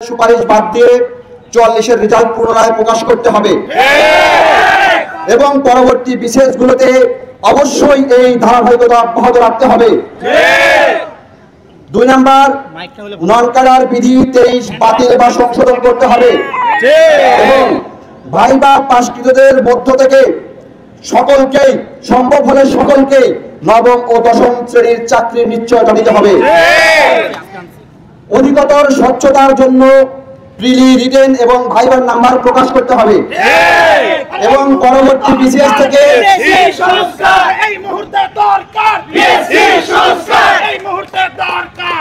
সুপারিশ বাদ দিয়ে 44-এর রেজাল্ট পুনরায় প্রকাশ করতে হবে এবং পরবর্তী বিশেষগুলোতে অবশ্যই এই ধারাবাহিকতা অব্যাহত রাখতে হবে। 2 নাম্বার, নন ক্যাডার বিধি 23 বাতিল বা সংশোধন করতে হবে এবং ভাইবা পাশকৃতদের মধ্য থেকে সকলকে সম্ভব হলে সকলকে নবম ও দশম শ্রেণীর চাকরির নিশ্চয়তা দিতে হবে। অধিকতর স্বচ্ছতার জন্য প্রিলি, রিটেন এবং ভাইবার নাম্বার প্রকাশ করতে হবে এবং পরবর্তী বিসিএস থেকে এই মুহূর্তে দরকার সংস্কার, এই মুহূর্তে দরকার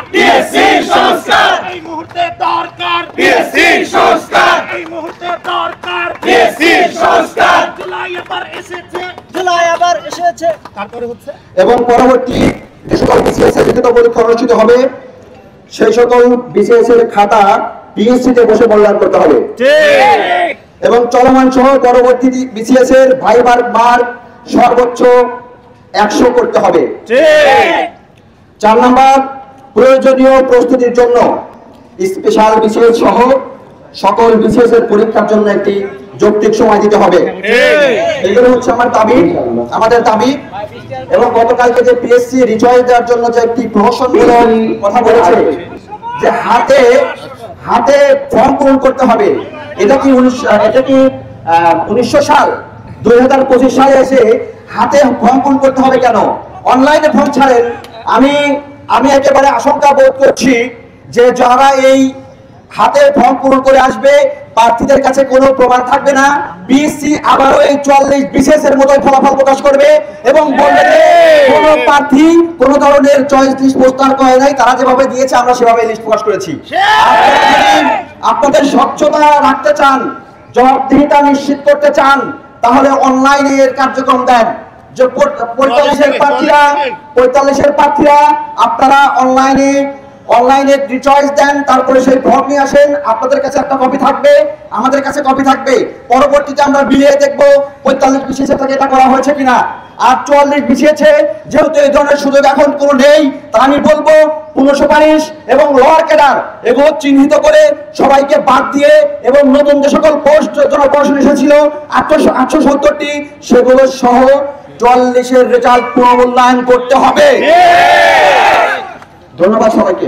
সংস্কার, এই মুহূর্তে দরকার সংস্কার, এই মুহূর্তে দরকার সংস্কার। জুলাই আবার এসেছে তারপরে হচ্ছে এবং পরবর্তী যে সকল বিসিএস এর লিখিত পরীক্ষা অনুষ্ঠিত হবে সেই সকল বিসিএস এর খাতা পিএসসি তে বসে মূল্যায়ন করতে হবে এবং চলমান সহ পরবর্তী বিসিএস এর ভাইবার মার্ক সর্বোচ্চ 100 করতে হবে। 4 নাম্বার, প্রয়োজনীয় প্রস্তুতির জন্য স্পেশাল বিসিএস সহ সকল বিসিএস এর পরীক্ষার জন্য একটি যৌক্তিক সময় দিতে হবে। এগুলো হচ্ছে আমাদের দাবি এবং গতকালকে যে পিএসসি রিচয়েস দেওয়ার জন্য যে একটি প্রহসনমূলক কথা বলেছে যে হাতে ফর্ম পূরণ করতে হবে, এটা কি 1900 সাল 2025 সালে এসে হাতে ফর্ম পূরণ করতে হবে কেন? অনলাইনে ফর্ম ছাড়েন। আমি একেবারে আশঙ্কা বোধ করছি যে যারা এই হাতে ফর্ম পূরণ করে আসবে প্রার্থীদের কাছে কোনো প্রমাণ থাকবে না। বিএসসি আবারও এই 44 বিশেষ এর মতো ফলাফল প্রকাশ করবে এবং বলবে যে কোন প্রার্থী কোন ধরনের চয়েস লিস্ট প্রস্তাব করে নাই, তারা যেভাবে দিয়েছে আমরা সেভাবে লিস্ট প্রকাশ করেছি। আপনাদের স্বচ্ছতা রাখতে চান, জবাবদিহিতা নিশ্চিত করতে চান, তাহলে অনলাইনে এর কার্যক্রম দেন। যে 45-এর প্রার্থীরা আপনারা অনলাইনে রিচয়েস দেন, তারপরে সেই ফর্ম নিয়ে আসেন। আপনাদের কাছে একটা কপি থাকবে, আমাদের কাছে কপি থাকবে। পরবর্তীতে আমরা মিলিয়ে দেখবো 45 বিসিএস থেকে এটা করা হয়েছে কিনা। আর 44 বিসিএস যেহেতু এই ধরনের সুযোগ এখন কোনো নেই, তা আমি বলবো পুনঃসুপারিশ এবং লোয়ার ক্যাডার এগুলো চিহ্নিত করে সবাইকে বাদ দিয়ে এবং নতুন যে সকল পোস্ট জনপ্রশাসন এসেছিল 870টি সেগুলো সহ 44-এর রেজাল্ট পুনর্মূল্যায়ন করতে হবে। ধন্যবাদ সবাইকে।